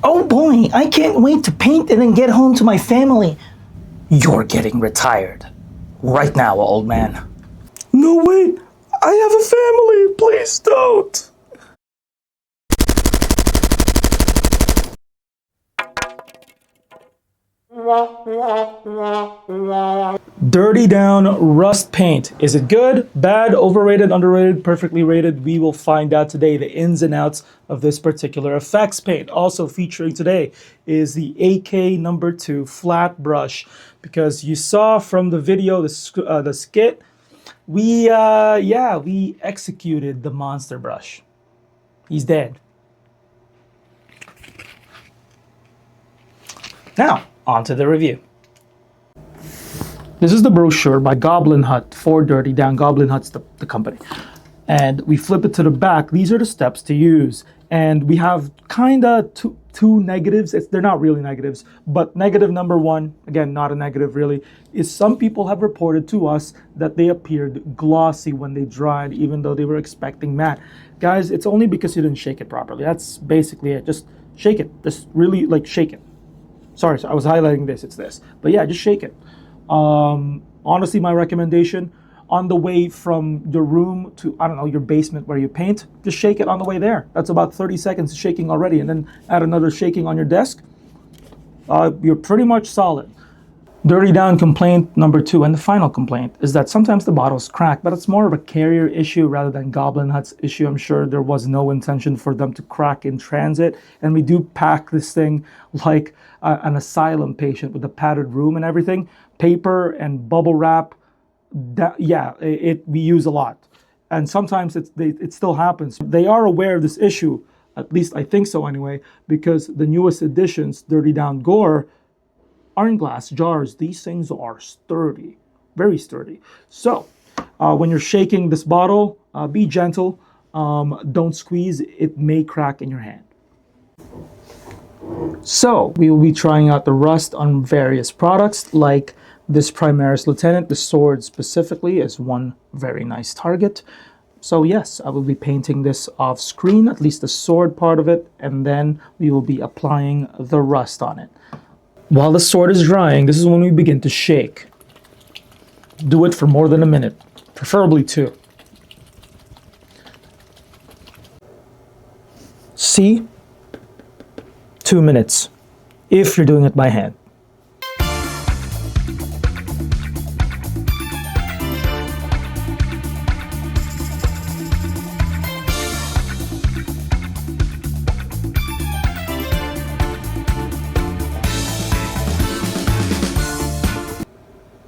Oh boy, I can't wait to paint and then get home to my family. You're getting retired. Right now, old man. No, wait. I have a family. Please don't. Dirty Down Rust Paint. Is it good, bad, overrated, underrated, perfectly rated? We will find out today the ins and outs of this particular effects paint. Also featuring today is the AK number 2 flat brush, because you saw from the video, the skit, we executed the monster brush. He's dead. Now, on to the review. This is the brochure by Goblin Hut for Dirty Down. Goblin Hut's the company. And we flip it to the back. These are the steps to use. And we have kind of two negatives. They're not really negatives, but negative number 1, again, not a negative really, is some people have reported to us that they appeared glossy when they dried, even though they were expecting matte. Guys, it's only because you didn't shake it properly. That's basically it. Just shake it. Just really shake it. Sorry, I was highlighting this. It's this. But yeah, just shake it. Honestly, my recommendation, on the way from your room to, I don't know, your basement where you paint, just shake it on the way there. That's about 30 seconds of shaking already, and then add another shaking on your desk. You're pretty much solid. Dirty Down complaint number 2, and the final complaint, is that sometimes the bottles crack, but it's more of a carrier issue rather than Goblin Hut's issue. I'm sure there was no intention for them to crack in transit, and we do pack this thing like an asylum patient with a padded room and everything. Paper and bubble wrap, we use a lot, and sometimes it still happens. They are aware of this issue, at least I think so anyway, because the newest editions, Dirty Down Gore, are in glass jars. These things are sturdy, very sturdy. So when you're shaking this bottle, be gentle. Don't squeeze. It may crack in your hand. So we will be trying out the rust on various products, like this Primaris Lieutenant. The sword specifically is one very nice target. So yes, I will be painting this off screen, at least the sword part of it, and then we will be applying the rust on it. While the sword is drying, this is when we begin to shake. Do it for more than a minute, preferably 2. See? 2 minutes, if you're doing it by hand.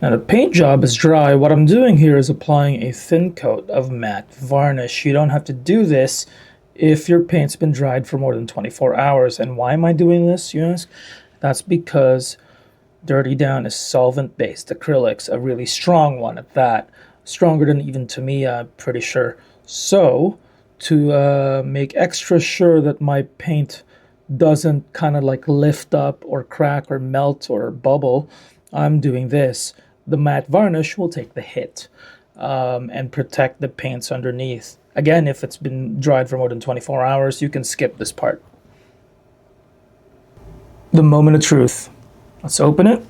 Now the paint job is dry. What I'm doing here is applying a thin coat of matte varnish. You don't have to do this if your paint's been dried for more than 24 hours. And why am I doing this, you ask? That's because Dirty Down is solvent-based acrylics, a really strong one at that. Stronger than even Tamiya, I'm pretty sure. So, to make extra sure that my paint doesn't kind of like lift up or crack or melt or bubble, I'm doing this. The matte varnish will take the hit and protect the paints underneath. Again, if it's been dried for more than 24 hours, you can skip this part. The moment of truth. Let's open it.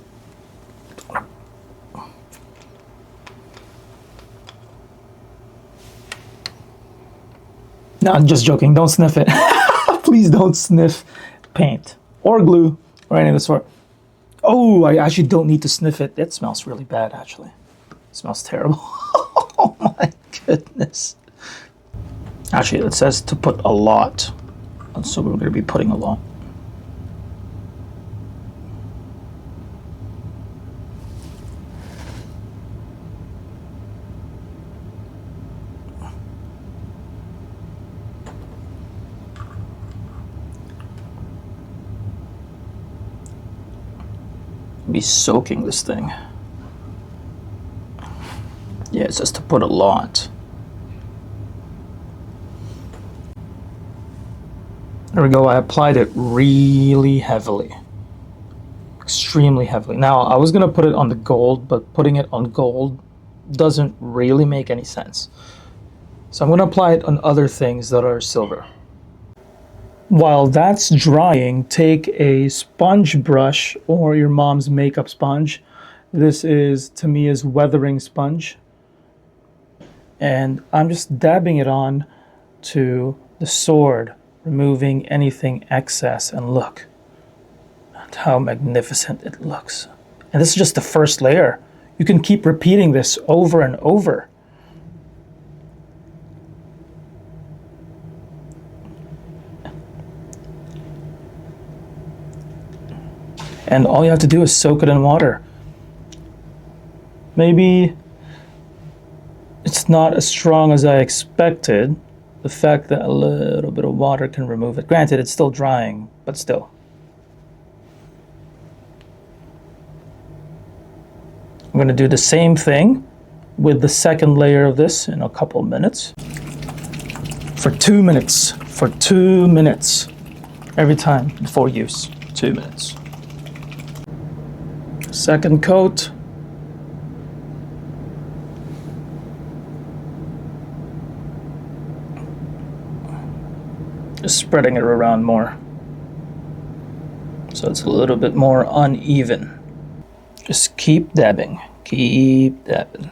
No, I'm just joking. Don't sniff it. Please don't sniff paint or glue or any of the sort. Oh, I actually don't need to sniff it. It smells really bad, actually. It smells terrible. Oh my goodness. Actually, it says to put a lot. So we're going to be putting a lot. Be soaking this thing. Yeah, it says to put a lot. There we go. I applied it really heavily, extremely heavily. Now I was gonna put it on the gold, but putting it on gold doesn't really make any sense. So I'm gonna apply it on other things that are silver. While that's drying, take a sponge brush or your mom's makeup sponge. This is, to me, is weathering sponge. And I'm just dabbing it on to the sword, removing anything excess, and look at how magnificent it looks. And this is just the first layer. You can keep repeating this over and over. And all you have to do is soak it in water. Maybe it's not as strong as I expected. The fact that a little bit of water can remove it. Granted, it's still drying, but still. I'm going to do the same thing with the second layer of this in a couple minutes. For 2 minutes. For 2 minutes. Every time before use. 2 minutes. Second coat. Just spreading it around more, so it's a little bit more uneven. Just keep dabbing, keep dabbing.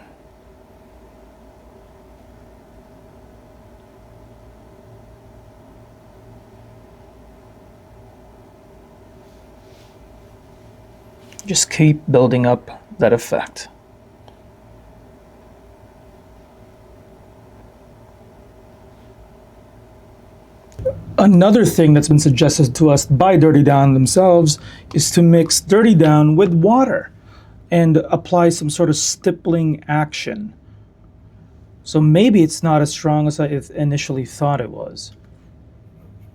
Just keep building up that effect. Another thing that's been suggested to us by Dirty Down themselves is to mix Dirty Down with water and apply some sort of stippling action. So maybe it's not as strong as I initially thought it was.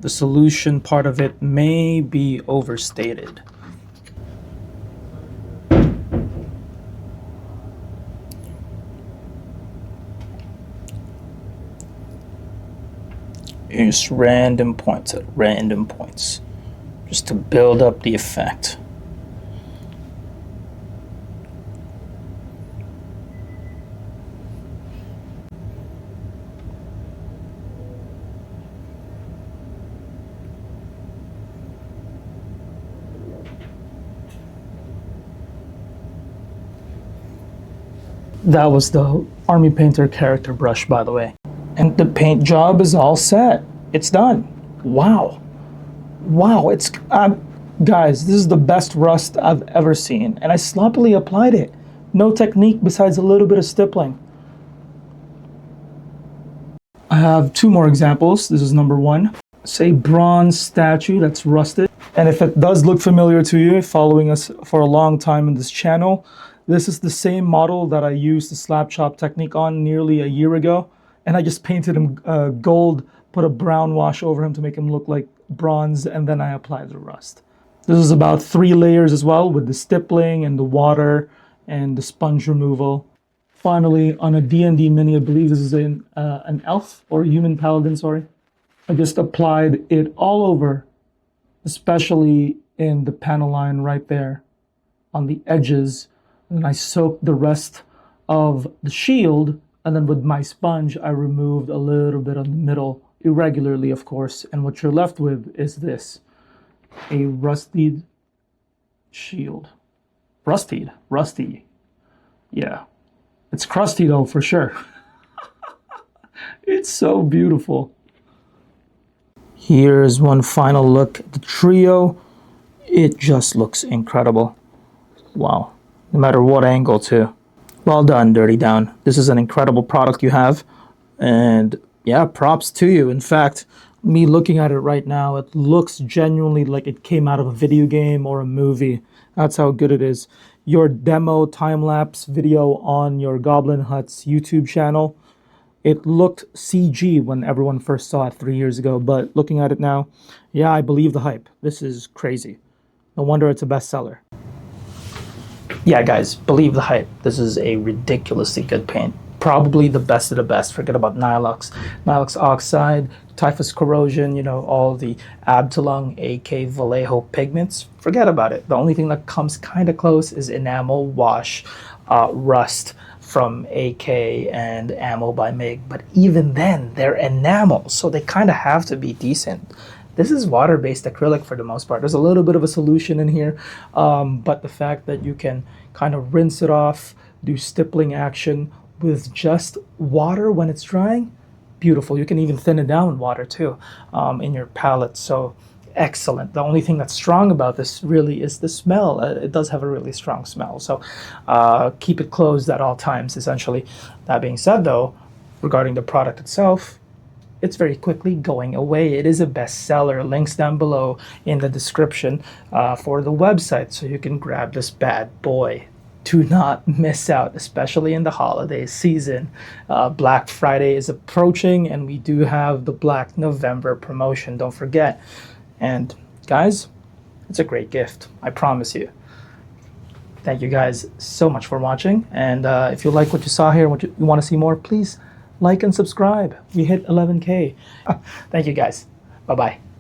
The solution part of it may be overstated. Just random points at random points, just to build up the effect. That was the Army Painter character brush, by the way. And the paint job is all set. It's done. Wow. Wow, it's... guys, this is the best rust I've ever seen. And I sloppily applied it. No technique besides a little bit of stippling. I have 2 more examples. This is number 1. It's a bronze statue that's rusted. And if it does look familiar to you, following us for a long time in this channel, this is the same model that I used the slap chop technique on nearly a year ago. And I just painted him gold, put a brown wash over him to make him look like bronze, and then I applied the rust. This is about 3 layers as well, with the stippling and the water and the sponge removal. Finally, on a D&D mini, I believe this is an elf or human paladin, sorry. I just applied it all over, especially in the panel line right there on the edges. And I soaked the rest of the shield, and then with my sponge, I removed a little bit on the middle, irregularly, of course. And what you're left with is this, a rusted shield. Rusty. Yeah. It's crusty though, for sure. It's so beautiful. Here's one final look at the trio. It just looks incredible. Wow. No matter what angle, too. Well done, Dirty Down. This is an incredible product you have. And yeah, props to you. In fact, me looking at it right now, it looks genuinely like it came out of a video game or a movie. That's how good it is. Your demo time-lapse video on your Goblin Hut's YouTube channel, it looked CG when everyone first saw it 3 years ago. But looking at it now, yeah, I believe the hype. This is crazy. No wonder it's a bestseller. Yeah, guys, believe the hype. This is a ridiculously good paint. Probably the best of the best. Forget about Nilox oxide, typhus corrosion, you know, all the Abtalung, AK Vallejo pigments. Forget about it. The only thing that comes kind of close is enamel wash, rust from AK and Ammo by MIG. But even then, they're enamel, so they kind of have to be decent. This is water-based acrylic for the most part. There's a little bit of a solution in here, but the fact that you can kind of rinse it off, do stippling action with just water when it's drying, beautiful. You can even thin it down with water too in your palette. So excellent. The only thing that's strong about this really is the smell. It does have a really strong smell. So keep it closed at all times, essentially. That being said, though, regarding the product itself, it's very quickly going away. It is a bestseller. Links down below in the description for the website so you can grab this bad boy. Do not miss out, especially in the holiday season. Black Friday is approaching, and we do have the Black November promotion. Don't forget. And guys, it's a great gift. I promise you. Thank you guys so much for watching. And if you like what you saw here and what you want to see more, please like and subscribe. We hit 11K. Thank you guys. Bye-bye.